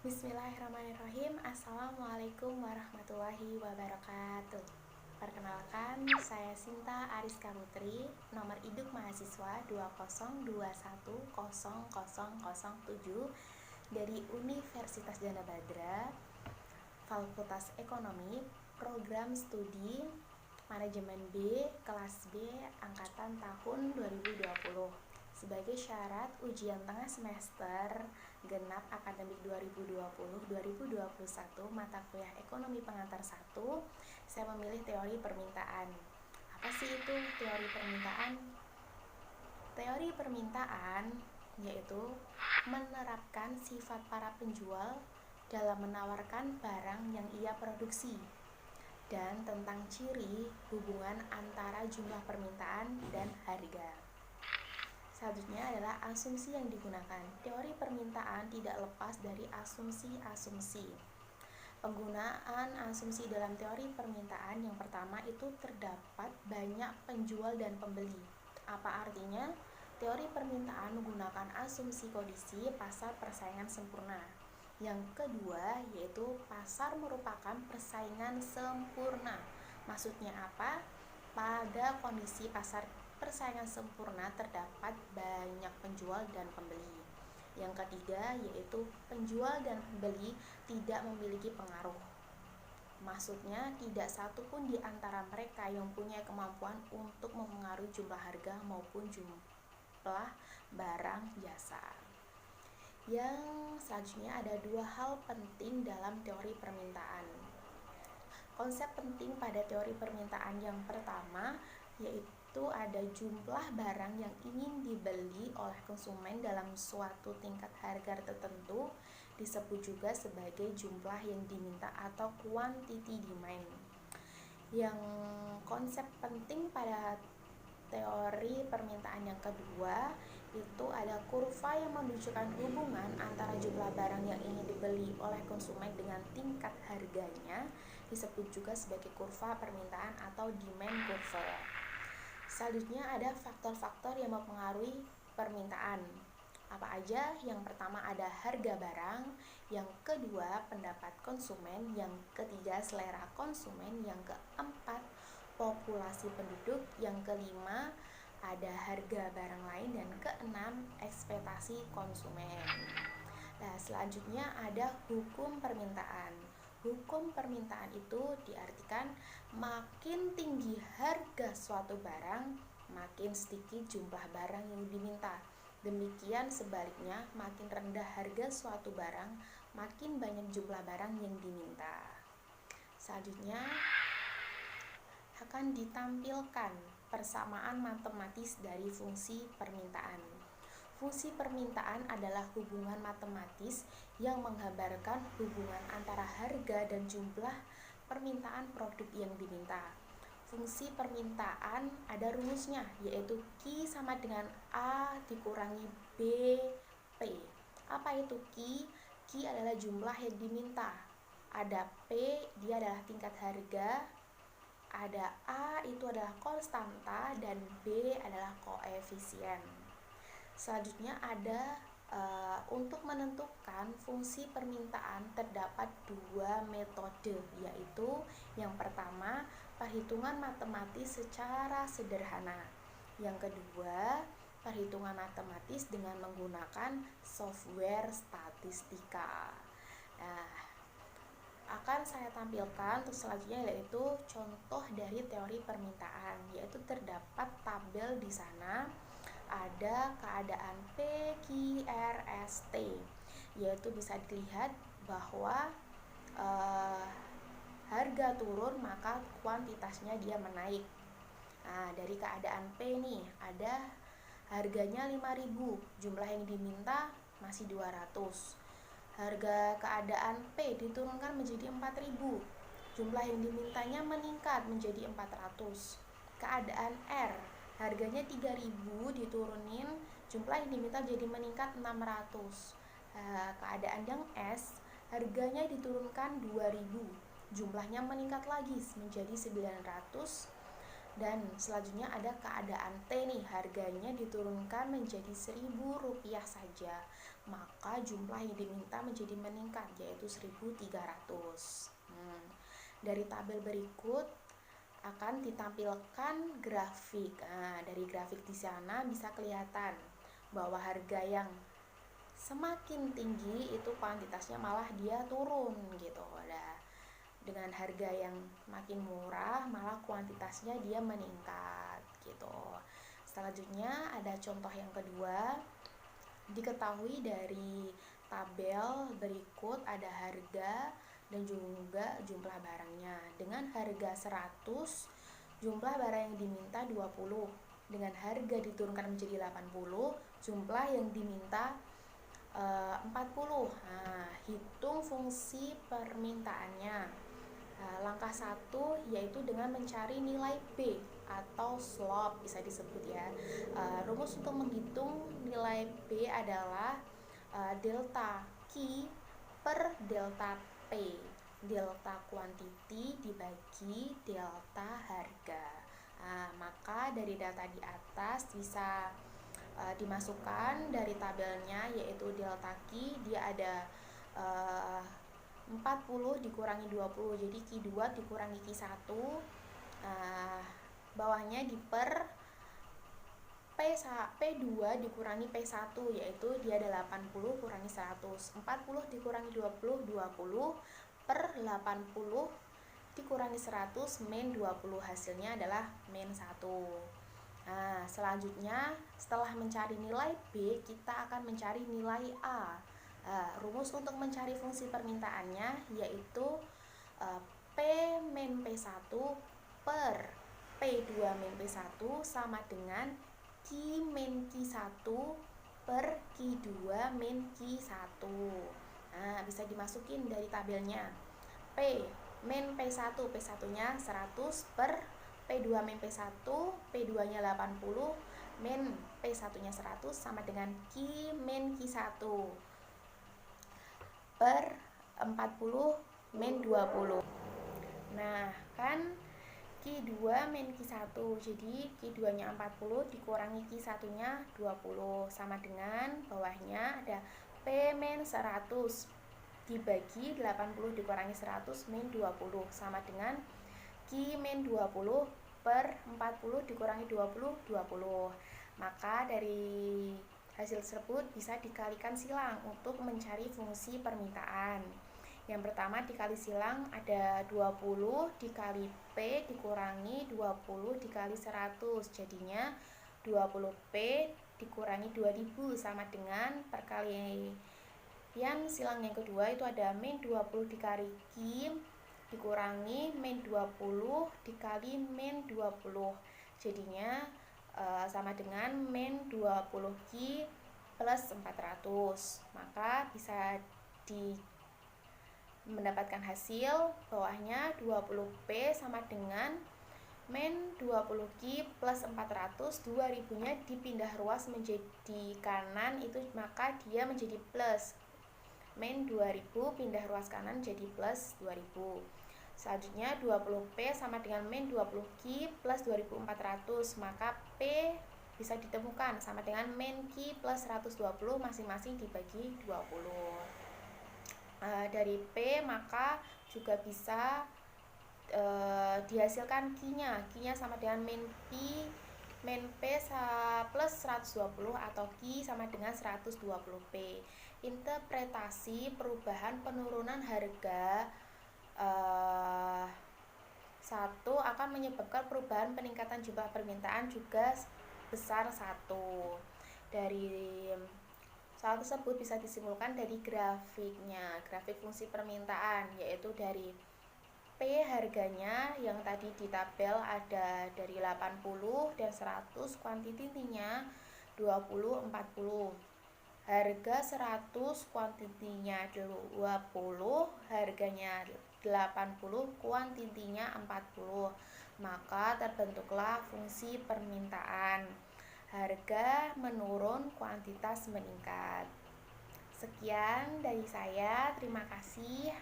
Bismillahirrahmanirrahim. Assalamualaikum warahmatullahi wabarakatuh. Perkenalkan, saya Sinta Ariska Putri, nomor induk mahasiswa 20210007 dari Universitas Dana Badra, Fakultas Ekonomi, Program Studi Manajemen B, Kelas B, Angkatan tahun 2020. Sebagai syarat ujian tengah semester genap akademik 2020-2021 mata kuliah Ekonomi Pengantar 1, saya memilih teori permintaan. Apa sih itu teori permintaan? Teori permintaan yaitu menerapkan sifat para penjual dalam menawarkan barang yang ia produksi dan tentang ciri hubungan antara jumlah permintaan dan harga. Selanjutnya adalah asumsi yang digunakan. Teori permintaan tidak lepas dari asumsi-asumsi. Penggunaan asumsi dalam teori permintaan yang pertama itu terdapat banyak penjual dan pembeli. Apa artinya? Teori permintaan menggunakan asumsi kondisi pasar persaingan sempurna. Yang kedua yaitu pasar merupakan persaingan sempurna. Maksudnya apa? Pada kondisi pasar persaingan sempurna terdapat banyak penjual dan pembeli. Yang ketiga yaitu penjual dan pembeli tidak memiliki pengaruh. Maksudnya tidak satu pun di antara mereka yang punya kemampuan untuk mempengaruhi jumlah harga maupun jumlah barang jasa. Yang selanjutnya ada dua hal penting dalam teori permintaan. Konsep penting pada teori permintaan yang pertama yaitu ada jumlah barang yang ingin dibeli oleh konsumen dalam suatu tingkat harga tertentu, disebut juga sebagai jumlah yang diminta atau quantity demand. Yang konsep penting pada teori permintaan yang kedua itu ada kurva yang menunjukkan hubungan antara jumlah barang yang ingin dibeli oleh konsumen dengan tingkat harganya, disebut juga sebagai kurva permintaan atau demand curve. Selanjutnya ada faktor-faktor yang mempengaruhi permintaan. Apa aja? Yang pertama ada harga barang, yang kedua pendapat konsumen, yang ketiga selera konsumen, yang keempat populasi penduduk, yang kelima ada harga barang lain, dan keenam ekspektasi konsumen. Nah, selanjutnya ada hukum permintaan. Hukum permintaan itu diartikan makin tinggi harga suatu barang, makin sedikit jumlah barang yang diminta. Demikian sebaliknya, makin rendah harga suatu barang, makin banyak jumlah barang yang diminta. Selanjutnya akan ditampilkan persamaan matematis dari fungsi permintaan. Fungsi permintaan adalah hubungan matematis yang menggambarkan hubungan antara harga dan jumlah permintaan produk yang diminta. Fungsi permintaan ada rumusnya, yaitu Q sama dengan A dikurangi BP. Apa itu Q? Q adalah jumlah yang diminta. Ada P, dia adalah tingkat harga. Ada A, itu adalah konstanta, dan B adalah koefisien. Selanjutnya ada untuk menentukan fungsi permintaan terdapat dua metode, yaitu yang pertama perhitungan matematis secara sederhana, yang kedua perhitungan matematis dengan menggunakan software statistika. Nah, akan saya tampilkan untuk selanjutnya yaitu contoh dari teori permintaan, yaitu terdapat tabel di sana. Ada keadaan P, Q, R, S, T, yaitu bisa dilihat bahwa harga turun maka kuantitasnya dia menaik. Nah, dari keadaan P nih ada harganya 5.000, jumlah yang diminta masih 200. Harga keadaan P diturunkan menjadi 4.000, jumlah yang dimintanya meningkat menjadi 400. Keadaan R, harganya 3.000 diturunin, jumlah yang diminta jadi meningkat 600. Keadaan yang S, harganya diturunkan 2.000, jumlahnya meningkat lagi menjadi 900. Dan selanjutnya ada keadaan T nih, harganya diturunkan menjadi Rp1.000 saja, maka jumlah yang diminta menjadi meningkat, yaitu 1.300. Dari tabel berikut akan ditampilkan grafik. Nah, dari grafik di sana bisa kelihatan bahwa harga yang semakin tinggi itu kuantitasnya malah dia turun gitu. Nah, dengan harga yang makin murah malah kuantitasnya dia meningkat gitu. Selanjutnya ada contoh yang kedua. Diketahui dari tabel berikut ada harga dan juga jumlah barangnya. Dengan harga 100, jumlah barang yang diminta 20. Dengan harga diturunkan menjadi 80, jumlah yang diminta 40. Nah, hitung fungsi permintaannya. Langkah 1 yaitu dengan mencari nilai B atau slope bisa disebut ya. Rumus untuk menghitung nilai B adalah delta Q per delta P. Delta quantity dibagi delta harga. Maka dari data di atas bisa dimasukkan dari tabelnya, yaitu delta Q dia ada 40 dikurangi 20, jadi Q2 dikurangi Q1, bawahnya diper P2 dikurangi P1, yaitu dia ada 80 kurangi 100, 40 dikurangi 20, 20 per 80 dikurangi 100 min 20, hasilnya adalah min 1. Nah, selanjutnya setelah mencari nilai B, kita akan mencari nilai A. Rumus untuk mencari fungsi permintaannya yaitu P min P1 per P2 min P1 sama dengan Q min Q1 per Q2 min Q1. Nah, bisa dimasukin dari tabelnya. P min P1, P1 nya 100 per P2 min P1, P2 nya 80 min P1 nya 100 sama dengan Q min Q1 per 40 min 20. Nah, kan Q2 min Q1, jadi Q2 nya 40 dikurangi Q1 nya 20 sama dengan bawahnya ada P min 100 dibagi 80 dikurangi 100 min 20 sama dengan Q min 20 per 40 dikurangi 20, 20. Maka dari hasil tersebut bisa dikalikan silang untuk mencari fungsi permintaan. Yang pertama dikali silang ada 20 dikali P dikurangi 20 dikali 100, jadinya 20P dikurangi 2000 sama dengan perkalian silang yang kedua itu ada min 20 dikali Q dikurangi min 20 dikali min 20, jadinya sama dengan min 20Q plus 400. Maka bisa mendapatkan hasil bawahnya 20P sama dengan min 20Q plus 400, 2000 nya dipindah ruas menjadi kanan itu maka dia menjadi plus. Min 2000 pindah ruas kanan jadi plus 2000. Selanjutnya 20P sama dengan min 20Q plus 2400, maka P bisa ditemukan sama dengan min Q plus 120 masing-masing dibagi 20. Dari P maka juga bisa dihasilkan Q-nya. Q-nya sama dengan min P plus 120 atau Q sama dengan 120P. Interpretasi perubahan penurunan harga satu akan menyebabkan perubahan peningkatan jumlah permintaan juga besar 1. Dari soal tersebut bisa disimpulkan dari grafiknya, grafik fungsi permintaan, yaitu dari P harganya yang tadi di tabel ada dari 80 dan 100, kuantitinya 20, 40. Harga 100 kuantitinya 20, harganya 80, kuantitinya 40. Maka terbentuklah fungsi permintaan. Harga menurun, kuantitas meningkat. Sekian dari saya, terima kasih.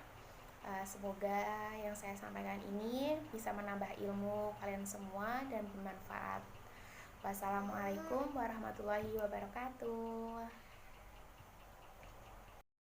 Semoga yang saya sampaikan ini bisa menambah ilmu kalian semua dan bermanfaat. Wassalamualaikum warahmatullahi wabarakatuh.